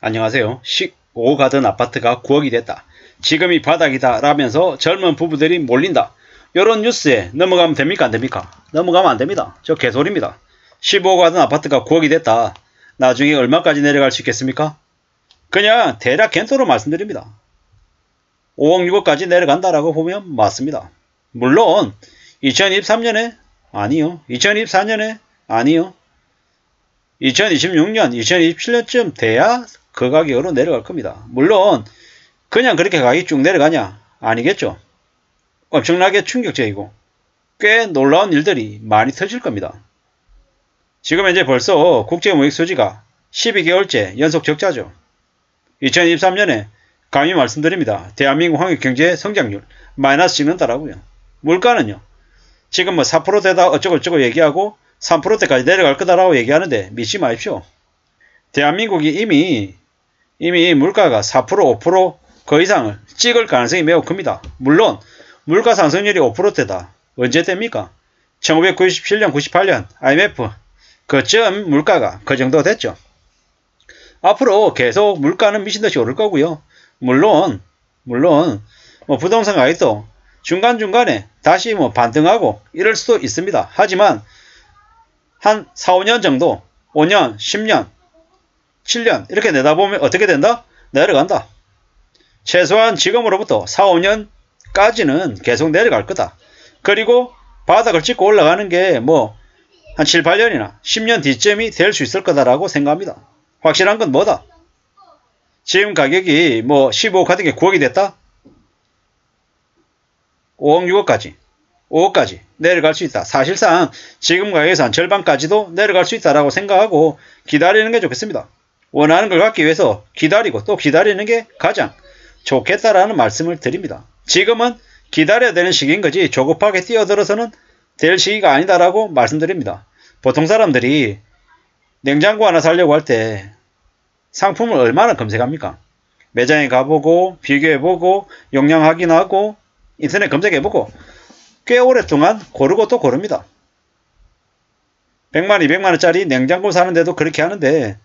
안녕하세요. 15 가던 아파트가 9억이 됐다. 지금이 바닥이다 라면서 젊은 부부들이 몰린다. 요런 뉴스에 넘어가면 됩니까? 안 됩니까? 넘어가면 안 됩니다. 저 개소리입니다. 15 가던 아파트가 9억이 됐다. 나중에 얼마까지 내려갈 수 있겠습니까? 그냥 대략 겐토로 말씀드립니다. 5억 6억까지 내려간다라고 보면 맞습니다. 물론 2023년에 아니요. 2024년에 아니요. 2026년, 2027년쯤 돼야 그 가격으로 내려갈 겁니다. 물론 그냥 그렇게 가격이 쭉 내려가냐? 아니겠죠. 엄청나게 충격적이고 꽤 놀라운 일들이 많이 터질 겁니다. 지금 현재 벌써 국제무역 수지가 12개월째 연속 적자죠. 2023년에 감히 말씀드립니다. 대한민국 황역경제 성장률 마이너스 찍는다라고요. 물가는요. 지금 뭐 4%대다 어쩌고저쩌고 얘기하고 3%대까지 내려갈 거다라고 얘기하는데 믿지 마십시오. 대한민국이 이미 물가가 4%, 5%그 이상을 찍을 가능성이 매우 큽니다. 물론 물가 상승률이 5%대다. 언제 됩니까? 1997년, 98년 IMF 그쯤 물가가 그 정도 됐죠. 앞으로 계속 물가는 미친듯이 오를 거고요. 물론 뭐 부동산 가격도 중간중간에 다시 뭐 반등하고 이럴 수도 있습니다. 하지만 한 4, 5년 정도 5년, 10년 7년 이렇게 내다보면 어떻게 된다? 내려간다. 최소한 지금으로부터 4, 5년까지는 계속 내려갈 거다. 그리고 바닥을 찍고 올라가는 게 뭐 한 7, 8년이나 10년 뒤쯤이 될 수 있을 거다라고 생각합니다. 확실한 건 뭐다? 지금 가격이 뭐 15억 같은 게 9억이 됐다? 5억, 6억까지 5억까지 내려갈 수 있다. 사실상 지금 가격에서 한 절반까지도 내려갈 수 있다라고 생각하고 기다리는 게 좋겠습니다. 원하는 걸 갖기 위해서 기다리고 또 기다리는 게 가장 좋겠다라는 말씀을 드립니다. 지금은 기다려야 되는 시기인 거지 조급하게 뛰어들어서는 될 시기가 아니다라고 말씀드립니다. 보통 사람들이 냉장고 하나 사려고 할 때 상품을 얼마나 검색합니까? 매장에 가보고 비교해보고 용량 확인하고 인터넷 검색해보고 꽤 오랫동안 고르고 또 고릅니다. 100만, 200만원짜리 냉장고 사는데도 그렇게 하는데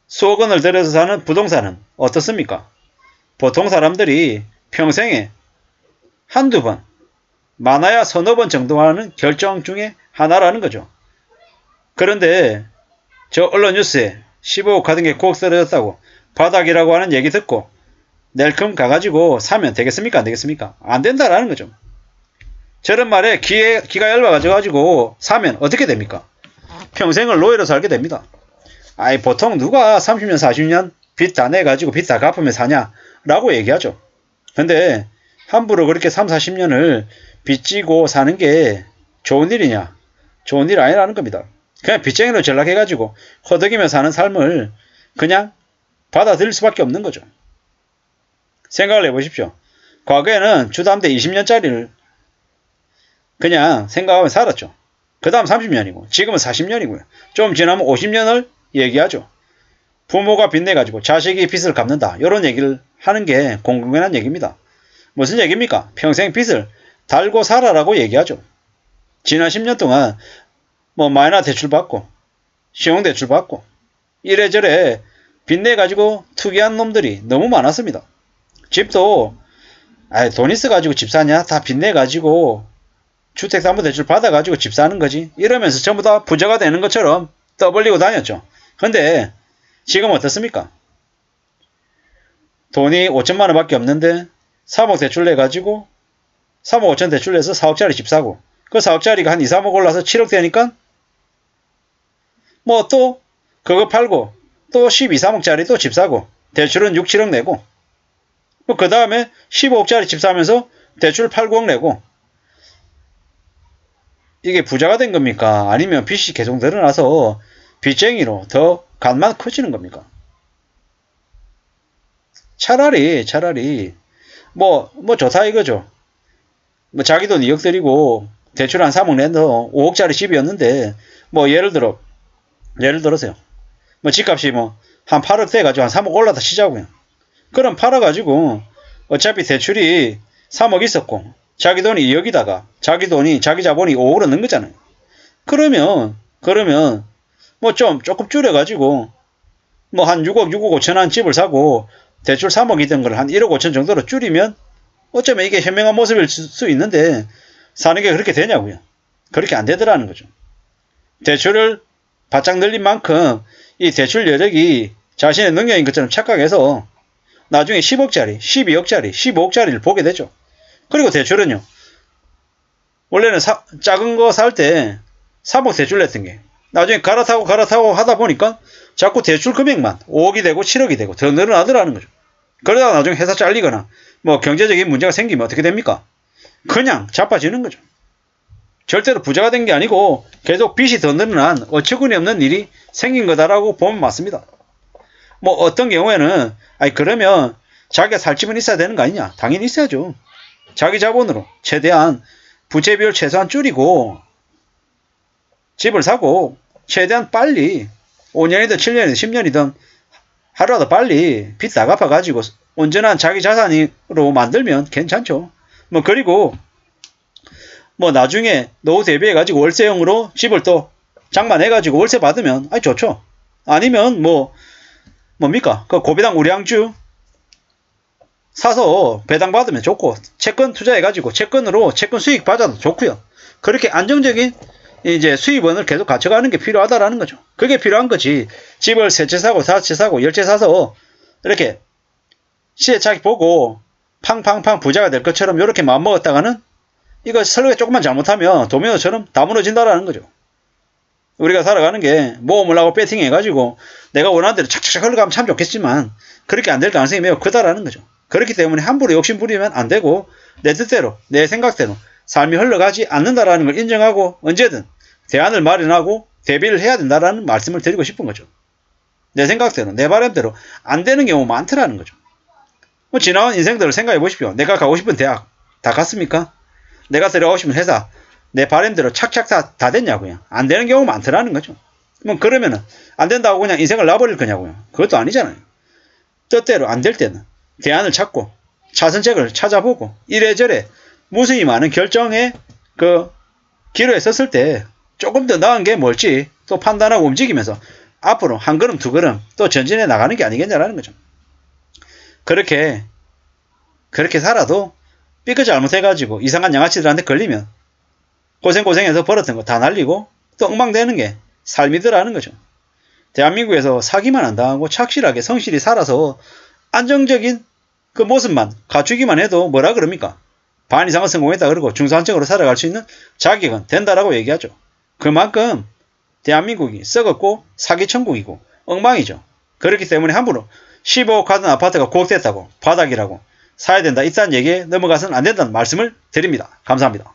수억 원을 들여서 사는 부동산은 어떻습니까? 보통 사람들이 평생에 한두 번, 많아야 서너 번 정도 하는 결정 중에 하나라는 거죠. 그런데 저 언론 뉴스에 15억 하던 게 9억 떨어졌다고 바닥이라고 하는 얘기 듣고 낼큼 가가지고 사면 되겠습니까? 안 되겠습니까? 안 된다라는 거죠. 저런 말에 기가 얇아가지고 사면 어떻게 됩니까? 평생을 노예로 살게 됩니다. 아이 보통 누가 30년 40년 빚 다 내가지고 빚 다 갚으면 사냐라고 얘기하죠. 근데 함부로 그렇게 3, 40년을 빚지고 사는 게 좋은 일이냐? 좋은 일 아니라는 겁니다. 그냥 빚쟁이로 전락해가지고 허덕이며 사는 삶을 그냥 받아들일 수밖에 없는 거죠. 생각을 해보십시오. 과거에는 주담대 20년짜리를 그냥 생각하며 살았죠. 그 다음 30년이고 지금은 40년이고요. 좀 지나면 50년을 얘기하죠. 부모가 빚내가지고 자식이 빚을 갚는다. 이런 얘기를 하는 게 공공연한 얘기입니다. 무슨 얘기입니까? 평생 빚을 달고 살아라고 얘기하죠. 지난 10년 동안 뭐 마이너 대출 받고 신용 대출 받고 이래저래 빚내가지고 투기한 놈들이 너무 많았습니다. 집도 돈 있어가지고 집 사냐? 다 빚내가지고 주택담보대출 받아가지고 집 사는 거지. 이러면서 전부 다 부자가 되는 것처럼 떠벌리고 다녔죠. 근데 지금 어떻습니까? 돈이 5천만 원밖에 없는데 3억 대출 내가지고 3억 5천 대출 내서 4억짜리 집 사고 그 4억짜리가 한 2, 3억 올라서 7억 되니까 뭐 또 그거 팔고 또 12, 3억짜리 또 집 사고 대출은 6, 7억 내고 뭐 그 다음에 15억짜리 집 사면서 대출 8, 9억 내고 이게 부자가 된 겁니까? 아니면 빚이 계속 늘어나서 빚쟁이로 더 간만 커지는 겁니까? 차라리 뭐 좋다 이거죠. 뭐 자기 돈 2억 들이고 대출 한 3억 내서 5억짜리 집이었는데 뭐 예를 들어서요. 뭐 집값이 뭐 한 8억 돼가지고 한 3억 올라다 치자고요. 그럼 팔아가지고 어차피 대출이 3억 있었고 자기 돈이 2억이다가 자기 자본이 5억으로 는 거잖아요. 그러면 뭐 조금 줄여가지고 뭐 한 6억 5천한 집을 사고 대출 3억이던 걸 한 1억 5천 정도로 줄이면 어쩌면 이게 현명한 모습일 수 있는데 사는 게 그렇게 되냐고요. 그렇게 안 되더라는 거죠. 대출을 바짝 늘린 만큼 이 대출 여력이 자신의 능력인 것처럼 착각해서 나중에 10억짜리, 12억짜리, 15억짜리를 보게 되죠. 그리고 대출은요. 원래는 작은 거 살 때 3억 대출 냈던 게 나중에 갈아타고 하다 보니까 자꾸 대출 금액만 5억이 되고 7억이 되고 더 늘어나더라는 거죠. 그러다가 나중에 회사 잘리거나 뭐 경제적인 문제가 생기면 어떻게 됩니까? 그냥 자빠지는 거죠. 절대로 부자가 된 게 아니고 계속 빚이 더 늘어난 어처구니 없는 일이 생긴 거다라고 보면 맞습니다. 뭐 어떤 경우에는 아니 그러면 자기가 살 집은 있어야 되는 거 아니냐? 당연히 있어야죠. 자기 자본으로 최대한 부채 비율 최소한 줄이고 집을 사고 최대한 빨리 5년이든 7년이든 10년이든 하루라도 빨리 빚 다 갚아가지고 온전한 자기 자산으로 만들면 괜찮죠. 뭐 그리고 뭐 나중에 노후 대비해가지고 월세형으로 집을 또 장만해가지고 월세 받으면 아니 좋죠. 아니면 뭐 뭡니까 그 고배당 우량주 사서 배당 받으면 좋고 채권 투자해가지고 채권으로 채권 수익 받아도 좋고요. 그렇게 안정적인 이제 수입원을 계속 갖춰가는 게 필요하다라는 거죠. 그게 필요한 거지. 집을 3채 사고 4채 사고 10채 사서 이렇게 시세차익 보고 팡팡팡 부자가 될 것처럼 이렇게 마음먹었다가는 이거 설계 조금만 잘못하면 도미노처럼 다 무너진다라는 거죠. 우리가 살아가는 게 모험을 하고 배팅 해가지고 내가 원하는 대로 착착착 흘러가면 참 좋겠지만 그렇게 안 될 가능성이 매우 크다라는 거죠. 그렇기 때문에 함부로 욕심 부리면 안 되고 내 뜻대로 내 생각대로 삶이 흘러가지 않는다라는 걸 인정하고 언제든 대안을 마련하고 대비를 해야 된다라는 말씀을 드리고 싶은 거죠. 내 생각대로 내 바람대로 안 되는 경우 많더라는 거죠. 뭐 지나온 인생들을 생각해 보십시오. 내가 가고 싶은 대학 다 갔습니까? 내가 들어가고 싶은 회사 내 바람대로 착착 다 됐냐고요. 안 되는 경우 많더라는 거죠. 뭐 그러면은 안 된다고 그냥 인생을 놔버릴 거냐고요. 그것도 아니잖아요. 뜻대로 안 될 때는 대안을 찾고 차선책을 찾아보고 이래저래 무수히 많은 결정의 그 기로에 섰을 때 조금 더 나은 게 뭘지 또 판단하고 움직이면서 앞으로 한 걸음 두 걸음 또 전진해 나가는 게 아니겠냐라는 거죠. 그렇게 살아도 삐끗 잘못해가지고 이상한 양아치들한테 걸리면 고생해서 벌었던 거 다 날리고 또 엉망되는 게 삶이더라는 거죠. 대한민국에서 사기만 안 당하고 착실하게 성실히 살아서 안정적인 그 모습만 갖추기만 해도 뭐라 그럽니까? 반 이상은 성공했다 그러고 중산층으로 살아갈 수 있는 자격은 된다라고 얘기하죠. 그만큼 대한민국이 썩었고 사기천국이고 엉망이죠. 그렇기 때문에 함부로 15억 하던 아파트가 9억 됐다고 바닥이라고 사야 된다. 이딴 얘기에 넘어가서는 안 된다는 말씀을 드립니다. 감사합니다.